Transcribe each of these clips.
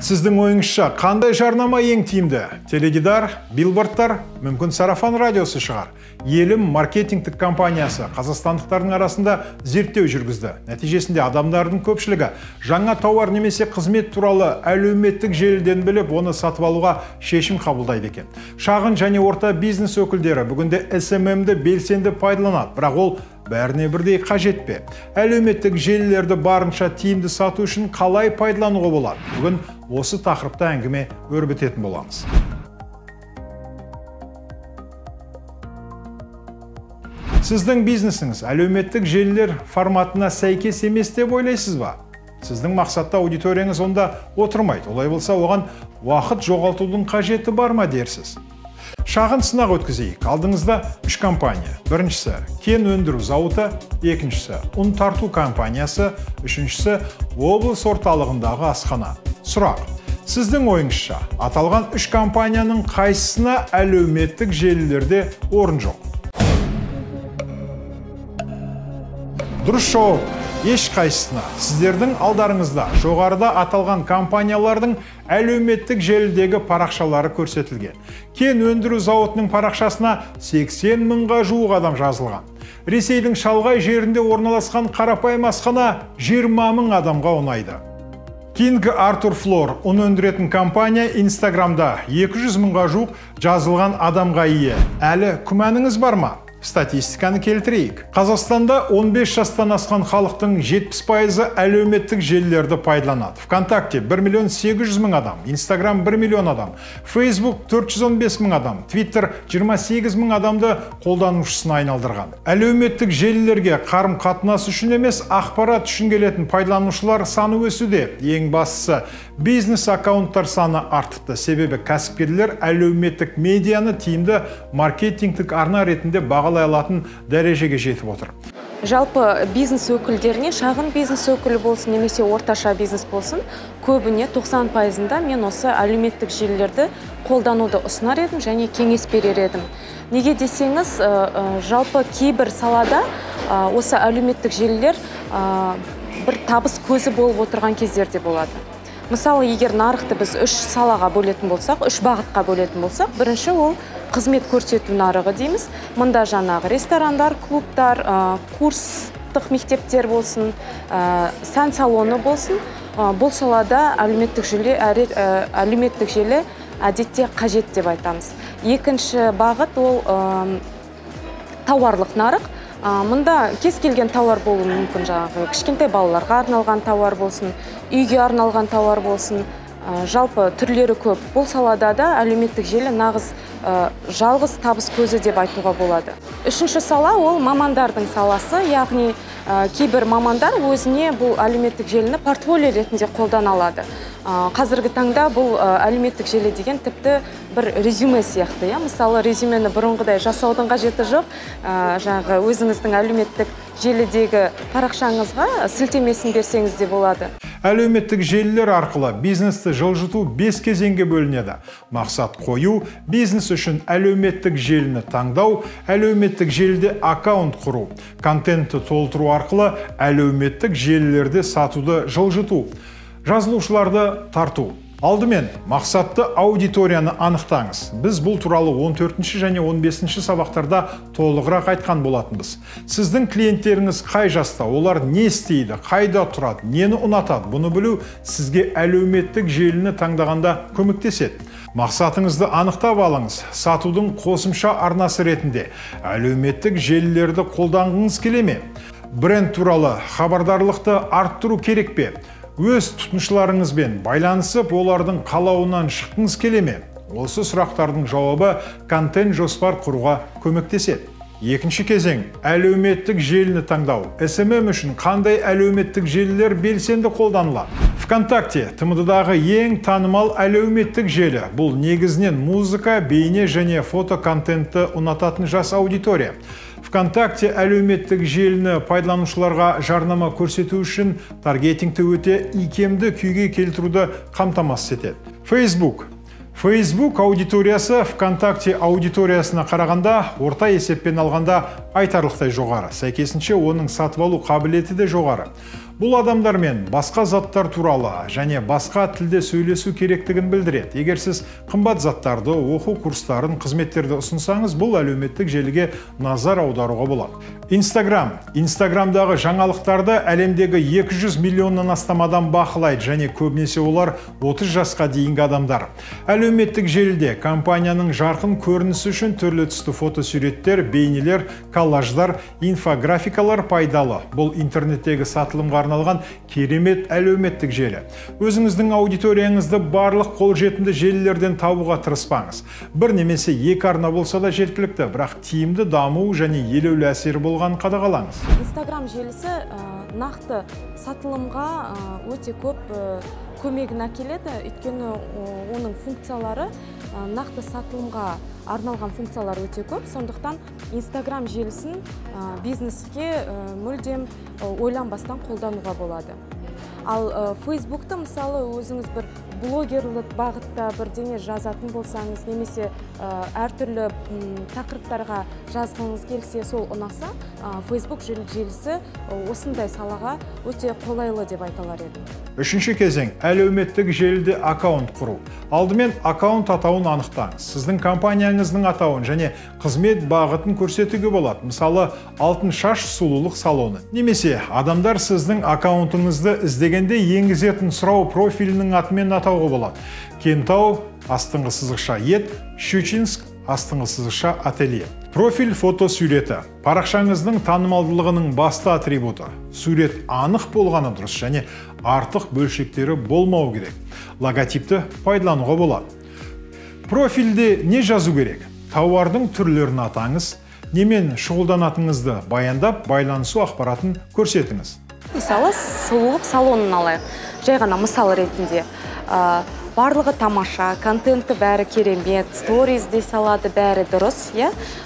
Сіздің ойыңызша қандай жарнама ең тиімді? Теледидар, билбордтар, мүмкін сарафан радиосы шығар. Елім маркетингтік компаниясы қазақстандықтардың арасында зерттеу жүргізді. Нәтижесінде адамдардың көпшілігі жаңа тауар немесе қызмет туралы әлеуметтік желіден біліп, оны сатып алуға шешім қабылдайды екен. Шағын және орта бизнес өкілдері бүгінде SMM-ді белсенді пайдаланады, бірақ ол бәріне бірдей қажет пе? Әлеуметтік желілерді барынша тиімді сату үшін қалай пайдалануға болады? Бүгін осы тақырыпта әңгіме өрбітетін боламыз. Сіздің бизнесіңіз әлеуметтік желілер форматына сәйкес емес деп ойлайсыз ба? Сіздің мақсатта аудиторияңыз онда отырмайды. Олай болса, оған уақыт жоғалтудың қажеті бар ма дерсіз? Шағын сынақ өткізейік. Алдыңызда 3 компания. Біріншісі кен өндіру зауыты, екіншісі ұн тарту компаниясы, үшіншісі облыс орталығындағы асхана. Сұрақ: сіздің ойыңызша, аталған 3 компанияның қайсысына әлеуметтік желілерде орын жоқ? Дұрыс жауап: ешқайсысына. Сіздердің алдарыңызда жоғарыда аталған компаниялардың әлеуметтік желідегі парақшалары көрсетілген. Кен өндіру зауытының парақшасына 80 мыңға жуық адам жазылған. Ресейдің шалғай жерінде орналасқан қарапайым асхана 20 мың адамға ұнайды. King Arthur Floor ұн өндіретін компания Инстаграмда 200 мыңға жуық жазылған адамға ие. Әлі күмәніңіз бар ма? Статистиканы келтірейік. Қазақстанда 15 жастан асқан халықтың 70% әлеуметтік желілерді пайдаланады. ВКонтакте 1 800 000 адам, Инстаграм 1 миллион адам, Facebook 415 000 адам, Twitter 28 000 адамды қолданушысына айналдырған. Әлеуметтік желілерге қарым-қатынас үшін емес, ақпарат үшін келетін пайдаланушылар саны өсуде. Ең бастысы, бизнес аккаунттар саны артыпты. Себебі кәсіпкерлер әлеуметтік медианы тиімді маркетингтік арна ретінде бағалай алатын дәрежеге жетіп отыр. Жалпы бизнес өкілдеріне, шағын бизнес өкілі болсын, немесе орташа бизнес болсын, көбіне 90%-ында мен осы әлеуметтік желілерді қолдануды ұсынар едім және кеңес берер едім. Неге десеңіз, жалпы кейбір салада осы әлеуметтік желілер бір табыс көзі болып отырған кездерде болады. Мысалы, егер нарықты біз 3 салаға бөлетін болсақ, 3 бағытқа бөлетін болсақ, бірінші ол қызмет көрсету нарығы дейміз. Мұнда жаңағы ресторандар, клубтар, курстық мектептер болсын, сән салоны болсын, бұл салада әлеуметтік желі әдетте қажет деп айтамыз. Екінші бағыт ол тауарлық нарық. Мұнда кез келген тауар болуы мүмкін, жаңағы кішкентай балаларға арналған тауар болсын, үйге арналған тауар болсын, жалпы түрлері көп. Бұл салада да әлеуметтік желі нағыз жалғыз табыс көзі деп айтуға болады. Үшінші сала ол мамандардың саласы, яғни кейбір мамандар өзіне бұл әлеуметтік желіні портфолио ретінде қолдана алады. Қазіргі таңда бұл әлеуметтік желі деген тіпті бір резюме сияқты. Мысалы, резюмені бұрынғыдай жасаудың қажеті жоқ. Жаңағы өзіңіздің әлеуметтік желідегі парақшаңызға сілтемесін берсеңіз де болады. Әлеуметтік желілер арқылы бизнесті жылжыту 5 кезеңге бөлінеді. Мақсат қою, бизнес үшін әлеуметтік желіні таңдау, әлеуметтік желіде аккаунт құру, контентті толтыру арқылы әлеуметтік желілерде сатуды жылжыту, жазылушыларды тарту. Алдымен, мақсатты аудиторияны анықтаңыз. Біз бұл туралы 14 және 15 сабақтарда толығырақ айтқан болатынбыз. Сіздің клиенттеріңіз қай жаста, олар не істейді, қайда тұрады, нені ұнатады, бұны білу сізге әлеуметтік желіні таңдағанда көмектеседі. Мақсатыңызды анықтап алыңыз. Сатудың қосымша арнасы ретінде әлеуметтік желілерді қолданғыңыз келе ме? Бренд туралы хабардарлықты арттыру керек пе? Өз тұтынушыларыңызбен байланысып, олардың қалауынан шыққыңыз келе ме? Осы сұрақтардың жауабы контент жоспар құруға көмектеседі. Екінші кезең – әлеуметтік желіні таңдау. SMM үшін қандай әлеуметтік желілер белсенді қолданылады? ВКонтакте ТМД-дағы ең танымал әлеуметтік желі. Бұл негізінен музыка, бейне және фото контентті ұнататын жас аудитория. ВКонтакте әлеуметтік желіні пайдаланушыларға жарнама көрсету үшін таргетингті өте икемді күйге келтіруді қамтамасыз етеді. Facebook аудиториясы ВКонтакте аудиториясына қарағанда орта есеппен алғанда айтарлықтай жоғары. Сәйкесінше оның сатып алу қабілеті де жоғары. Бұл адамдармен басқа заттар туралы және басқа тілде сөйлесу керектігін білдіреді. Егер сіз қымбат заттарды, оқу курстарын, қызметтерді ұсынсаңыз, бұл әлеуметтік желіге назар аударуға болады. Инстаграмдағы жаңалықтарды әлемдегі 200 миллионнан астам адам бақылайды және көбінесе олар 30 жасқа дейінгі адамдар. Әлеуметтік желіде компанияның жарқын көрінісі үшін түрлі түсті фотосуреттер, бейнелер, коллаждар, инфографикалар пайдалы. Бұл интернеттегі сатылымға арналған керемет әлеуметтік желі. Өзіңіздің аудиторияңызды барлық қолжетімді желілерден табуға тырыспаңыз. Бір немесе екі арна болса да жеткілікті, бірақ тиімді даму және елеулі әсері болған қадағалаңыз. Инстаграм желісі нақты сатылымға өте көп көмегін әкеледі, өйткені оның функциялары нақты сатылымға арналған функциялар өте көп. Сондықтан Инстаграм желісін бизнеске мүлдем ойланбастан қолдануға болады. Ал Фейсбукты мысалы өзіңіз бір блогерлік бағытта бірдеңе жазатын болсаңыз, немесе әртүрлі тақырыптарға жазғыңыз келсе, сол ұнаса, Фейсбук желісі осындай салаға өте қолайлы деп айталар еді. Үшінші кезең – әлеуметтік желіде аккаунт құру. Алдымен аккаунт атауын анықтаңыз. Сіздің компанияңыздың атауын және қызмет бағытын көрсетуге болады. Мысалы, алтын шаш сұлулық салоны. Немесе адамдар сіздің аккаунтыңызды іздегенде енгізетін сұрау профилінің атымен атауға болады. Кентау, астыңғы сызықша ет, Щучинск, астыңғы сызықша ателье. Профиль фотосуреті. Парақшаңыздың танымалдылығының басты атрибуты. Сурет анық болғаны дұрыс және артық бөлшектері болмау керек. Логотипті пайдалануға болады. Профильде не жазу керек? Тауардың түрлерін атаңыз, немен шұғылданатыңызды баяндап, байланысу ақпаратын көрсетіңіз. Мысалы, сұлулық салонын алайық. Жай ғана мысал ретінде. Барлығы тамаша, контенті бәрі керемет, сторис дей салады, бәрі дұрыс,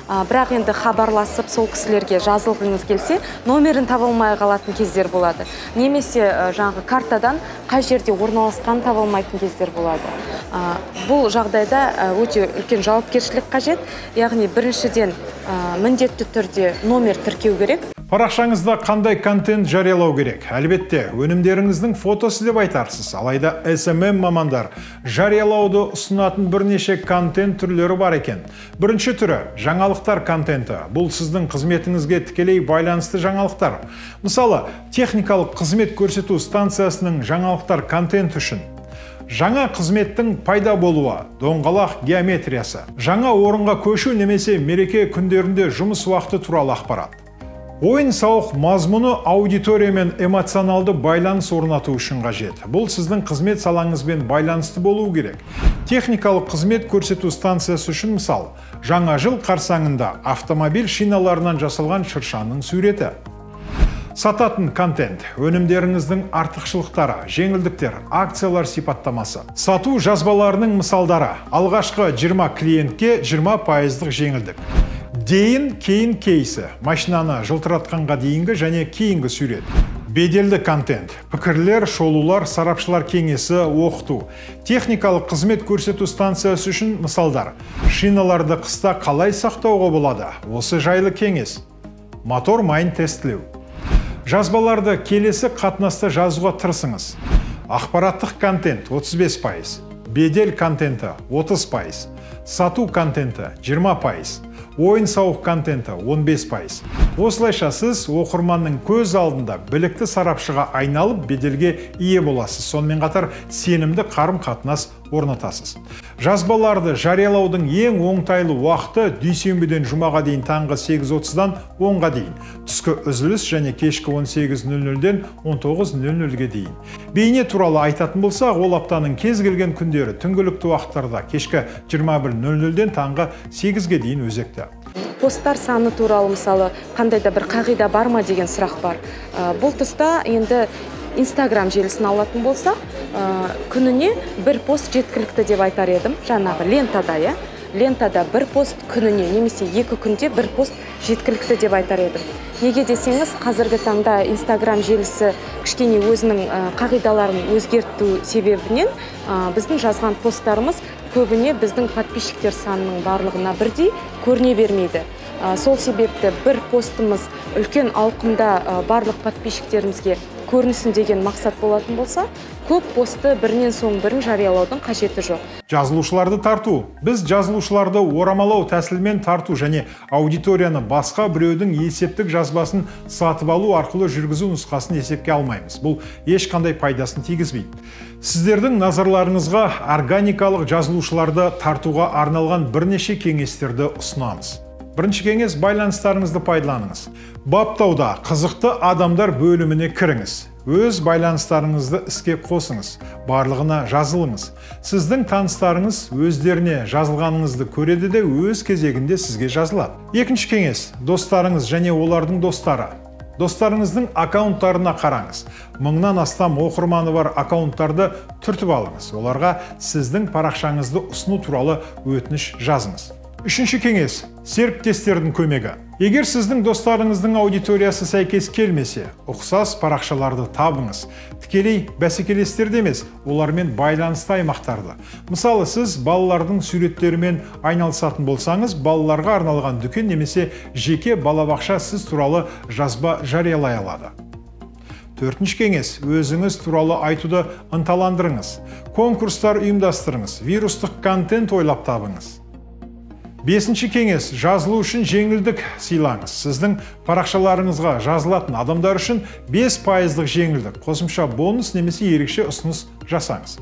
бірақ енді хабарласып сол кісілерге жазылғыңыз келсе, номерін таба алмай қалатын кездер болады. Немесе жаңағы картадан қай жерде орналасқан таба алмайтын кездер болады. Бұл жағдайда өте үлкен жауапкершілік қажет, яғни біріншіден міндетті түрде номер тіркеу керек. Парақшаңызда қандай контент жариялау керек? Әлбетте, өнімдеріңіздің фотосы деп айтарсыз. Алайда SMM мамандар жариялауды ұсынатын бірнеше контент түрлері бар екен. Бірінші түрі – жаңалықтар контенті. Бұл сіздің қызметіңізге тікелей байланысты жаңалықтар. Мысалы, техникалық қызмет көрсету станциясының жаңалықтар контент үшін. Жаңа қызметтің пайда болуы, доңғалақ геометриясы, жаңа орынға көшу немесе мереке күндерінде жұмыс уақыты туралы ақпарат. Ойын-сауық мазмұны аудиториямен эмоционалды байланыс орнату үшін қажет. Бұл сіздің қызмет салаңызбен байланысты болуы керек. Техникалық қызмет көрсету станциясы үшін мысал, жаңа жыл қарсаңында автомобиль шиналарынан жасалған шыршаның суреті. Сататын контент, өнімдеріңіздің артықшылықтары, жеңілдіктер, акциялар сипаттамасы. Сату жазбаларының мысалдары, алғашқы 20 клиентке 20% жеңілдік. Дейін, кейін кейсі, машинаны жылтыратқанға дейінгі және кейінгі сурет. Беделді контент, пікірлер, шолулар, сарапшылар кеңесі, оқыту. Техникалық қызмет көрсету станциясы үшін мысалдар. Шиналарды қыста қалай сақтауға болады? Осы жайлы кеңес. Мотор майын тестілеу. Жазбаларды келесі қатынаста жазуға тырысыңыз. Ақпараттық контент 35%, бедел контенті 30%, сату контенті 20%. Ойын-сауық контенті 15%. Осылайша сіз оқырманның көз алдында білікті сарапшыға айналып беделге ие боласыз. Сонымен қатар сенімді қарым-қатынас орнатасыз. Жазбаларды жариялаудың ең оңтайлы уақыты дүйсенбіден жұмаға дейін таңғы 8:30-дан 10-ға дейін, түскі үзіліс және кешкі 18:00-ден 19:00-ге дейін. Бейне туралы айтатын болсақ, ол аптаның кез келген күндері түнгілікті уақыттарда кешкі 21:00-ден таңғы 8-ге дейін өзекті. Посттар саны туралы мысалы қандай да бір қағида бар ма деген сұрақ бар. Бұл тұста енді Инстаграм желісін алатын болсақ, күніне бір пост жеткілікті деп айтар едім. Жаңағы лентада, лентада бір пост күніне, немесе 2 күнде бір пост жеткілікті деп айтар едім. Неге десеңіз, қазіргі таңда Инстаграм желісі кішкене өзінің қағидаларын өзгерту себебінен біздің жазған посттарымыз көбіне біздің подписчиктер санының барлығына бірдей көріне бермейді. Сол себепті бір постымыз үлкен ауқымда барлық подписчиктерімізге көрінсін деген мақсат болатын болса, көп постты бірінен соң бірін жариялаудың қажеті жоқ. Жазылушыларды тарту. Біз жазылушыларды орамалау тәсілмен тарту және аудиторияны басқа біреудің есептік жазбасын сатып алу арқылы жүргізу нұсқасын есепке алмаймыз. Бұл ешқандай пайдасын тигізбейді. Сіздердің назарларыңызға органикалық жазылушыларды тартуға арналған бірнеше кеңестерді ұсынамыз. Бірінші кеңес: байланыстарыңызды пайдаланыңыз. Баптауда қызықты адамдар бөліміне кіріңіз. Өз байланыстарыңызды іске қосыңыз. Барлығына жазылыңыз. Сіздің таныстарыңыз өздеріне жазылғаныңызды көреді де өз кезегінде сізге жазылады. Екінші кеңес: достарыңыз және олардың достары. Достарыңыздың аккаунттарына қараңыз. 1000-нан астам оқырманы бар аккаунттарды түртіп алыңыз. Оларға сіздің парақшаңызды ұсыну туралы өтініш жазыңыз. Үшінші кеңес: серіктестердің көмегі. Егер сіздің достарыңыздың аудиториясы сәйкес келмесе, ұқсас парақшаларды табыңыз. Тікелей бәсекелестерді емес, олармен байланысты аймақтарды. Мысалы, сіз балалардың суреттерімен айналысатын болсаңыз, балаларға арналған дүкен немесе жеке балабақша сіз туралы жазба жариялай алады. Төртінші кеңес: өзіңіз туралы айтуды ынталандырыңыз. Конкурстар ұйымдастырыңыз, вирустық контент ойлап табыңыз. Бесінші кеңес: жазылу үшін жеңілдік сыйлаңыз. Сіздің парақшаларыңызға жазылатын адамдар үшін 5% жеңілдік, қосымша бонус немесе ерекше ұсыныс жасаңыз.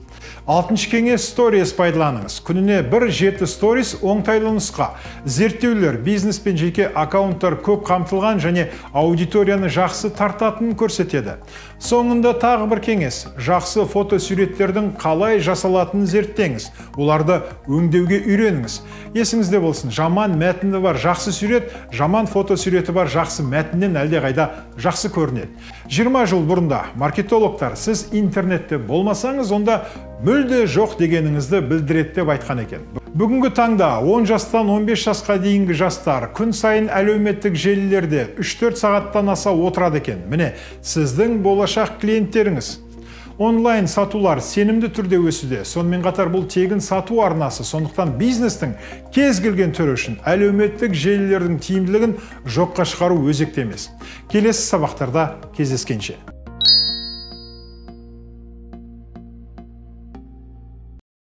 Алтыншы кеңес: сторис пайдаланыңыз. Күніне 1-7 сторис оңтайлы нұсқа. Зерттеулер бизнес пен жеке аккаунттар көп қамтылған және аудиторияны жақсы тартатынын көрсетеді. Соңында тағы бір кеңес: жақсы фотосуреттердің қалай жасалатынын зерттеңіз. Оларды өңдеуге үйреніңіз. Есіңізде болсын, жаман мәтіні бар жақсы сурет, жаман фотосуреті бар жақсы мәтіннен әлдеқайда жақсы көрінеді. 20 жыл бұрында маркетологтар сіз интернетте болмасаңыз, онда мүлде жоқ дегеніңізді білдіреді деп айтқан екен. Бүгінгі таңда 10 жастан 15 жасқа дейінгі жастар күн сайын әлеуметтік желілерде 3-4 сағаттан аса отырады екен. Міне, сіздің болашақ клиенттеріңіз. Онлайн сатулар сенімді түрде өсуде. Сонымен қатар бұл тегін сату арнасы. Сондықтан бизнестің кез келген түрі үшін әлеуметтік желілердің тиімділігін жоққа шығару өзекті емес. Келесі сабақтарда кездескенше.